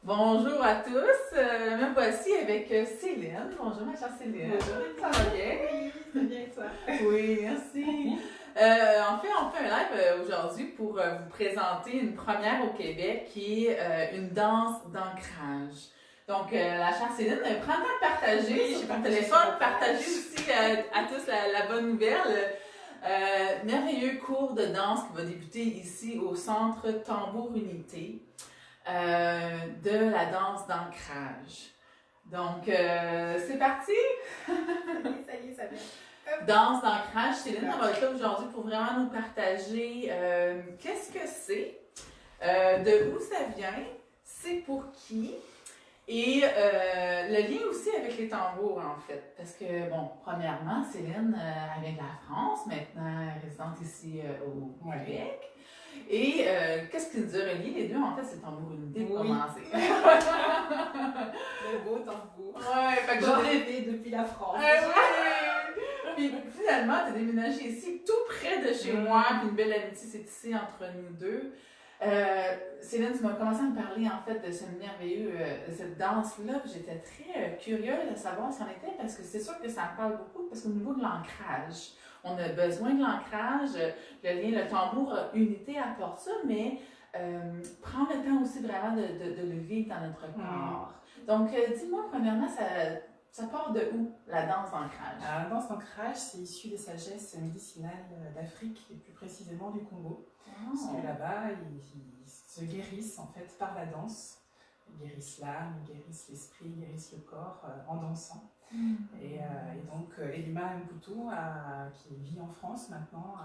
Bonjour à tous, me voici avec Céline. Bonjour ma chère Céline. Bonjour, ça va bien? Oui, c'est bien toi. Oui, merci. En fait, on fait un live aujourd'hui pour vous présenter une première au Québec qui est une danse d'ancrage. Donc, la chère Céline, prends le temps de partager Oui, sur j'ai ton partagé téléphone, sur ma page. partager aussi à tous la bonne nouvelle. Merveilleux cours de danse qui va débuter ici au Centre Tambour Unité. De la danse d'ancrage. Donc, c'est parti! Ça y est, ça vient. Danse d'ancrage, Céline, on va être là aujourd'hui pour vraiment nous partager qu'est-ce que c'est, de où ça vient, c'est pour qui, et le lien aussi avec les tambours, en fait. Parce que, bon, premièrement, Céline, elle vient de la France, maintenant résidente ici au Québec. Et qu'est-ce qui nous a reliés les deux? En fait, c'est le tambour unité pour commencer. Le beau tambour. Ouais, fait que j'ai rêvé depuis la France. Ouais. Puis finalement, tu as déménagé ici, tout près de chez moi, puis une belle amitié s'est tissée entre nous deux. Céline, tu m'as commencé à me parler en fait de ce merveilleux, de cette danse-là, puis j'étais très curieuse de savoir ce qu'en était, parce que c'est sûr que ça me parle beaucoup, parce qu'au niveau de l'ancrage, on a besoin de l'ancrage, le lien, le tambour unité apporte ça, mais prendre le temps aussi vraiment de le vivre dans notre corps. Donc, dis-moi, premièrement, ça part de où, la danse d'ancrage? Alors, la danse d'ancrage, c'est issu des sagesses médicinales d'Afrique, et plus précisément du Congo. Parce que là-bas, ils se guérissent en fait par la danse. Ils guérissent l'âme, ils guérissent l'esprit, ils guérissent le corps en dansant. Et donc, Elima Mputu, qui vit en France maintenant,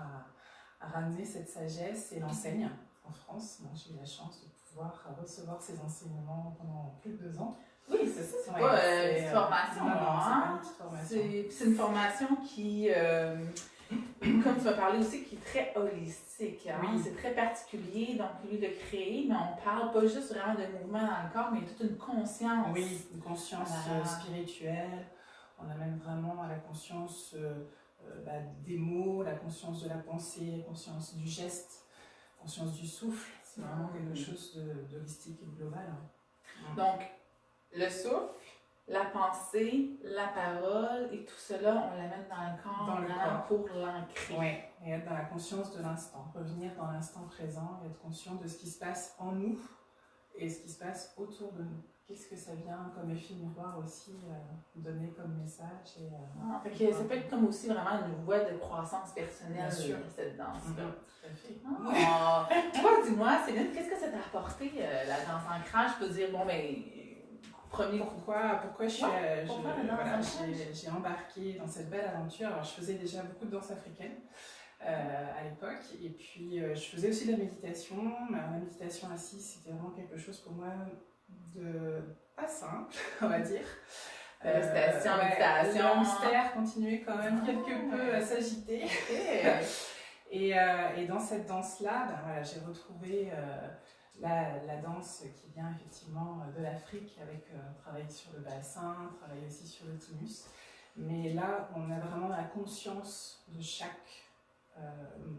a ramené cette sagesse et l'enseigne en France. Moi, j'ai eu la chance de pouvoir recevoir ces enseignements pendant plus de 2 ans. Oui, c'est ça, c'est pas une petite formation. Non, c'est pas une petite formation. C'est une formation qui, comme tu vas parler aussi, qui est très holistique. Hein? Oui. C'est très particulier, donc lui de créer, mais on parle pas juste vraiment de mouvement dans le corps, mais toute une conscience. Oui, une conscience spirituelle. On amène vraiment à la conscience des mots, la conscience de la pensée, la conscience du geste, la conscience du souffle. C'est vraiment quelque chose d'holistique et de global. Hein. Donc, le souffle, la pensée, la parole et tout cela, on l'amène dans le corps, pour l'ancrer. Oui, et être dans la conscience de l'instant, revenir dans l'instant présent et être conscient de ce qui se passe en nous et ce qui se passe autour de nous. Qu'est-ce que ça vient comme effet miroir aussi donner comme message ça peut être comme aussi vraiment une voie de croissance personnelle, cette danse-là. Tout à fait. Toi, dis-moi, Céline, qu'est-ce que ça t'a apporté, la danse ancrage? Je peux dire, bon, pourquoi j'ai embarqué dans cette belle aventure. Alors, je faisais déjà beaucoup de danse africaine à l'époque, et puis je faisais aussi de la méditation. La méditation assise, c'était vraiment quelque chose pour moi de pas simple, on va dire. Méditation. Le hamster continuait quand même quelque peu à s'agiter. Et dans cette danse-là, j'ai retrouvé la danse qui vient effectivement de l'Afrique, avec travailler sur le bassin, travailler aussi sur le thymus. Mais là, on a vraiment la conscience de chaque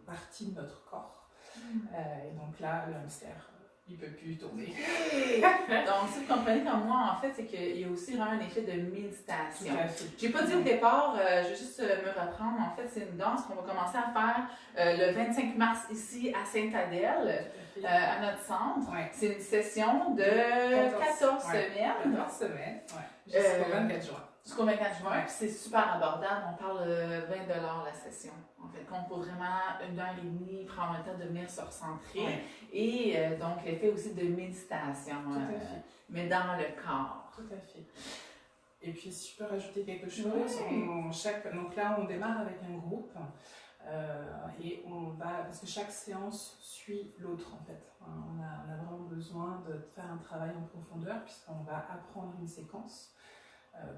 partie de notre corps. Et donc là, le hamster, il ne peut plus tourner. Donc, si vous comprenez comme moi, en fait, c'est qu'il y a aussi vraiment un effet de méditation. Je n'ai pas dit au départ, je vais juste me reprendre. En fait, c'est une danse qu'on va commencer à faire le 25 mars ici à Sainte-Adèle, à notre centre. C'est une session de 14 semaines. 14 semaines, jusqu'au 24 juin. Jusqu'au 24 juin, puis c'est super abordable. On parle de 20 $ la session. En fait, on peut vraiment 1h30 prendre le temps de venir se recentrer. Et donc, l'effet aussi de méditation, mais dans le corps. Tout à fait. Et puis, si je peux rajouter quelque chose, donc là, on démarre avec un groupe. Et parce que chaque séance suit l'autre en fait. On a vraiment besoin de faire un travail en profondeur, puisqu'on va apprendre une séquence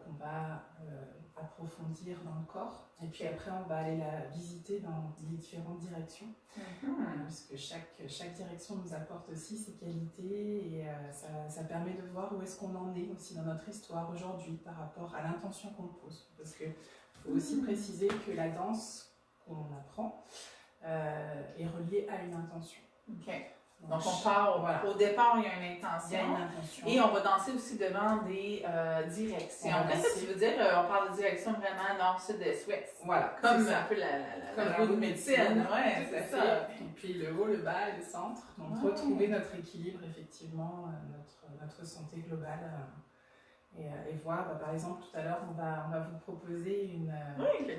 qu'on va approfondir dans le corps, et puis après on va aller la visiter dans les différentes directions, parce que chaque direction nous apporte aussi ses qualités, et ça permet de voir où est-ce qu'on en est aussi dans notre histoire aujourd'hui par rapport à l'intention qu'on pose, parce qu'il faut aussi préciser que la danse qu'on apprend est reliée à une intention. Donc, on part, voilà. Au départ, il y a une Il y a intention. une intention. Et on va danser aussi devant des directions. Qu'est-ce que tu veux dire? On parle de direction vraiment nord, sud, est, ouest. Voilà. Comme un peu comme la roue de médecine. Ouais, c'est ça. Et puis le haut, le bas et le centre. Donc, retrouver notre équilibre, effectivement, notre santé globale. Et voir, par exemple, tout à l'heure, on va vous proposer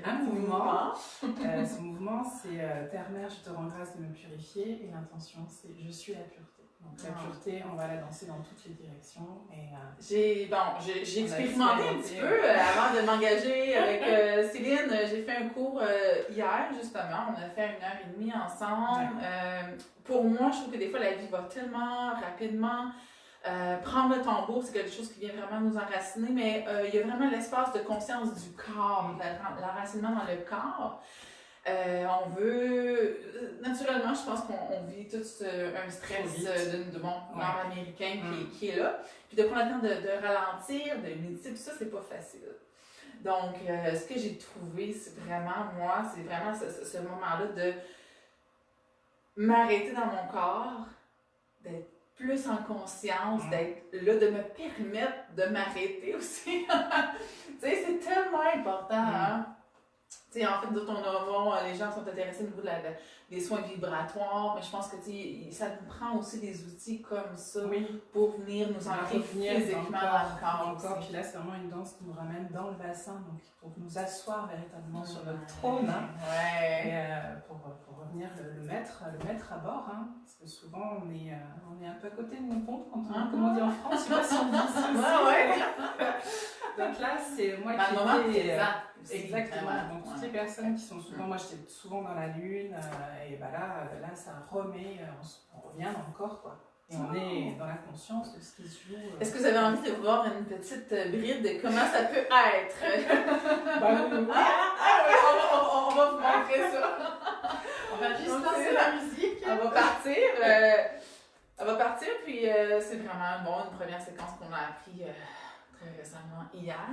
un mouvement. Ce mouvement, c'est Terre-Mère, je te rends grâce de me purifier. Et l'intention, c'est je suis la pureté. Donc la pureté, on va la danser dans toutes les directions. J'ai expérimenté un petit peu avant de m'engager avec Céline. J'ai fait un cours hier, justement. On a fait 1h30 ensemble. Pour moi, je trouve que des fois, la vie va tellement rapidement. Prendre le tambour, c'est quelque chose qui vient vraiment nous enraciner, mais il y a vraiment l'espace de conscience du corps, l'enracinement dans le corps. On veut, naturellement, je pense qu'on vit tous un stress de mon nord-américain qui est là. Puis de prendre le temps de ralentir, de méditer, tout ça, c'est pas facile. Donc, ce que j'ai trouvé, c'est vraiment ce moment-là de m'arrêter dans mon corps, d'être plus en conscience, d'être là, de me permettre de m'arrêter aussi. Tu sais, c'est tellement important, hein? Tu sais, en fait, les gens sont intéressés au niveau des soins vibratoires, mais je pense que ça nous prend aussi des outils comme ça pour venir nous ancrer physiquement dans le corps. Puis là, c'est vraiment une danse qui nous ramène dans le bassin, donc pour nous asseoir véritablement sur notre trône, et pour revenir le mettre à bord, hein, parce que souvent on est un peu à côté de nos pompes, comme on dit en France, je sais pas si on dit ça. Donc là, c'est moi qui étais... Exactement. Donc toutes les personnes qui sont souvent, moi j'étais souvent dans la lune, et là ça remet, on revient dans le corps, quoi. Et on est dans la conscience de ce qui se joue. Est-ce que vous avez envie de voir une petite bride de comment ça peut être? On va vous montrer ça. On va juste lancer la musique. Elle va partir, puis c'est vraiment une première séquence qu'on a appris très récemment hier,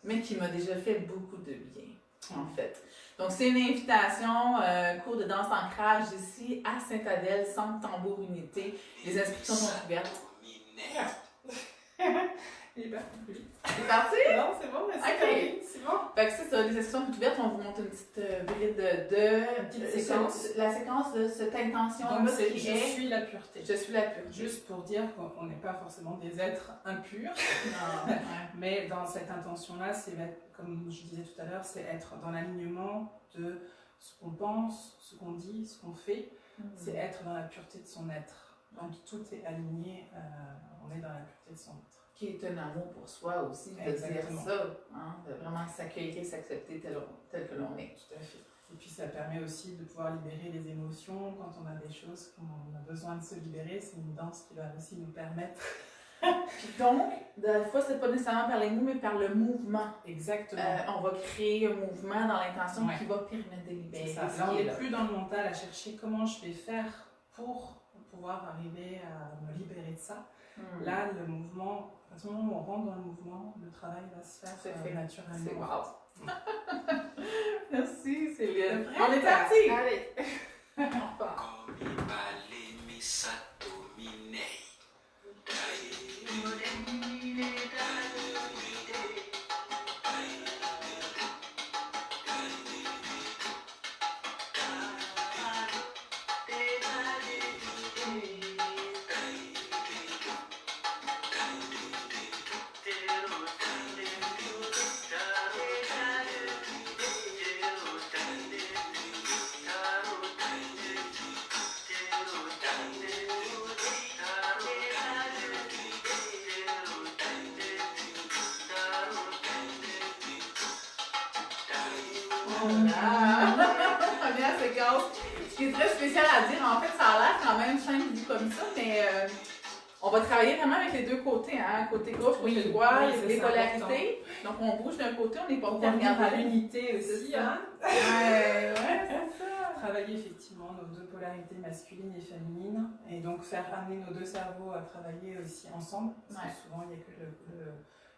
mais qui m'a déjà fait beaucoup de bien, en fait. Donc, c'est une invitation, cours de danse d'ancrage ici à Sainte-Adèle, Centre Tambour Unité. Les inscriptions sont ouvertes. Il est parti. C'est parti? Non, c'est bon, mais c'est bon. Fait que c'est ça, les inscriptions sont ouvertes. On vous montre une petite bride une petite séquence. La séquence de cette intention. Donc, je suis la pureté. Je suis la pureté. Juste pour dire qu'on n'est pas forcément des êtres impurs. Non, mais dans cette intention-là, c'est, comme je disais tout à l'heure, c'est être dans l'alignement de ce qu'on pense, ce qu'on dit, ce qu'on fait. C'est être dans la pureté de son être. Donc tout est aligné, on est dans la pureté de son être. Qui est un amour pour soi aussi, de dire ça, hein, de vraiment s'accueillir et s'accepter tel que l'on est. Tout à fait. Et puis ça permet aussi de pouvoir libérer les émotions quand on a des choses qu'on a besoin de se libérer. C'est une danse qui va aussi nous permettre. Donc, des fois, c'est pas nécessairement par les mots, mais par le mouvement. Exactement. On va créer un mouvement dans l'intention qui va permettre de libérer. Ça. Là, on n'est plus dans le mental à chercher comment je vais faire pour pouvoir arriver à me libérer de ça. Là, le mouvement, à ce moment où on rentre dans le mouvement, le travail va se faire naturellement. C'est wow. Merci Céline. On est parti. Allez. Première séquence. Ce qui est très spécial à dire, en fait, ça a l'air quand même simple dit comme ça, mais on va travailler vraiment avec les deux côtés, hein, côté gauche, côté droit, les polarités. Donc on bouge d'un côté, on n'est pas bien regarder l'unité aussi, hein. Ouais, c'est ça. Travailler effectivement nos deux polarités masculines et féminines, et donc faire amener nos deux cerveaux à travailler aussi ensemble, parce que souvent il n'y a que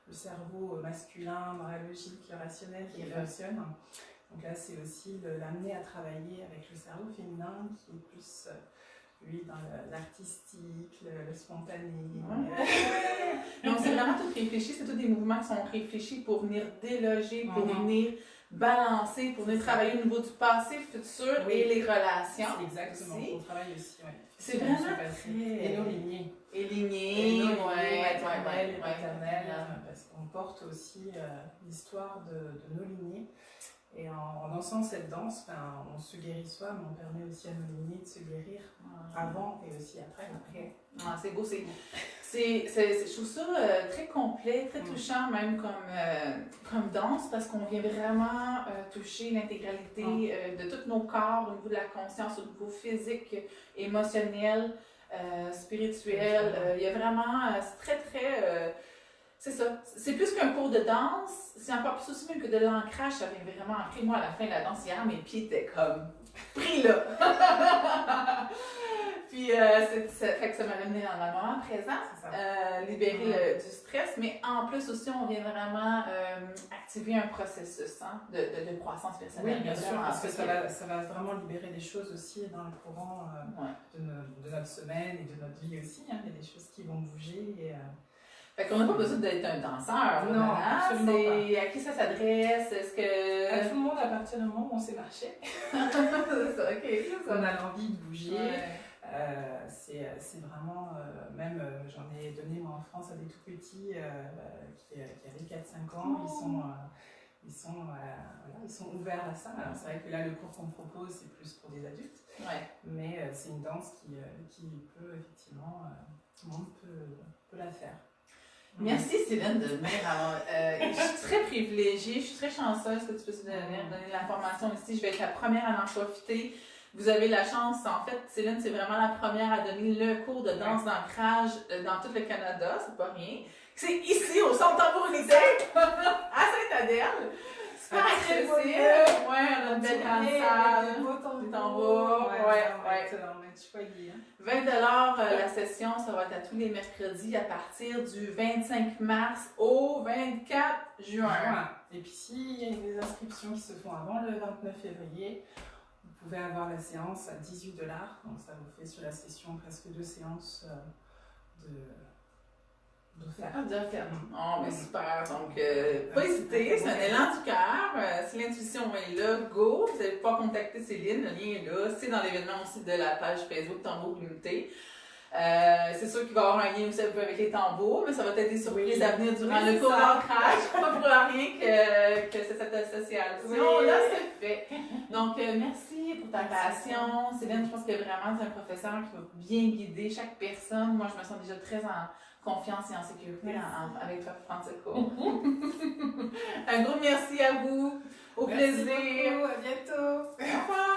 le cerveau masculin, dans la logique, le rationnel qui fonctionne. Donc là, c'est aussi l'amener à travailler avec le cerveau féminin qui est plus lui dans l'artistique, le spontané. Donc, c'est vraiment tout réfléchi, c'est tous des mouvements qui sont réfléchis pour venir déloger, pour venir balancer, pour venir travailler au niveau du passé, futur et les relations. Exactement, on travaille aussi, oui. C'est vraiment très... Et nos lignées. Et lignées, maternelles, parce qu'on porte aussi l'histoire de nos lignées. Et en dansant cette danse, on se guérit soi, mais on permet aussi à nos lignées de se guérir avant et aussi après. C'est beau, je trouve ça très complet, très touchant même comme danse, parce qu'on vient vraiment toucher l'intégralité de tous nos corps au niveau de la conscience, au niveau physique, émotionnel, spirituel. Il y a vraiment, c'est très... c'est ça. C'est plus qu'un cours de danse, c'est encore plus aussi même que de l'ancrage. Ça vient vraiment ancrer. Moi, à la fin de la danse hier, mes pieds étaient comme pris là. Puis, fait que ça m'a ramené dans le moment présent, libérer du stress, mais en plus aussi, on vient vraiment activer un processus de croissance personnelle. Oui, bien sûr, parce que ça va vraiment libérer des choses aussi dans le courant de notre semaine et de notre vie aussi. Il y a des choses qui vont bouger. Fait qu'on n'a pas besoin d'être un danseur. Non, absolument pas. À qui ça s'adresse? Est-ce que... À tout le monde à partir du moment où on sait marcher. C'est ça, ok. On a l'envie de bouger. C'est vraiment... même, j'en ai donné moi en France à des tout petits qui avaient 4-5 ans. Ils sont ouverts à ça. Alors c'est vrai que là, le cours qu'on propose, c'est plus pour des adultes. Mais c'est une danse qui peut effectivement... tout le monde peut la faire. Merci Céline de venir. Je suis très privilégiée, je suis très chanceuse que tu puisses venir donner l'information ici. Je vais être la première à en profiter. Vous avez la chance, en fait, Céline, c'est vraiment la première à donner le cours de danse d'ancrage dans tout le Canada, c'est pas rien. C'est ici, au Centre Tambour-Unité, à Sainte-Adèle. Super accessible. On a une belle grande salle. Des tambours. Choyé, 20 $ la session, ça va être à tous les mercredis à partir du 25 mars au 24 juin. Et puis s'il y a des inscriptions qui se font avant le 29 février, vous pouvez avoir la séance à 18 $. Donc ça vous fait sur la session presque 2 séances d'offert. Oh, mais super. Donc, pas hésiter, c'est un élan du cœur. Si l'intuition est là, go. Vous n'allez pas contacter Céline, le lien est là. C'est dans l'événement aussi de la page Facebook Tambour-Unité. C'est sûr qu'il va y avoir un lien aussi un peu avec les tambours, mais ça va être des surprises à venir durant le cours d'ancrage. Pas pour rien que c'est cette association. Là, c'est fait. Donc, merci pour ta passion. Céline, je pense que vraiment, c'est un professeur qui va bien guider chaque personne. Moi, je me sens déjà très en confiance et en sécurité avec toi, Francesco. Un gros merci à vous. Au plaisir. Beaucoup. À bientôt. Au revoir.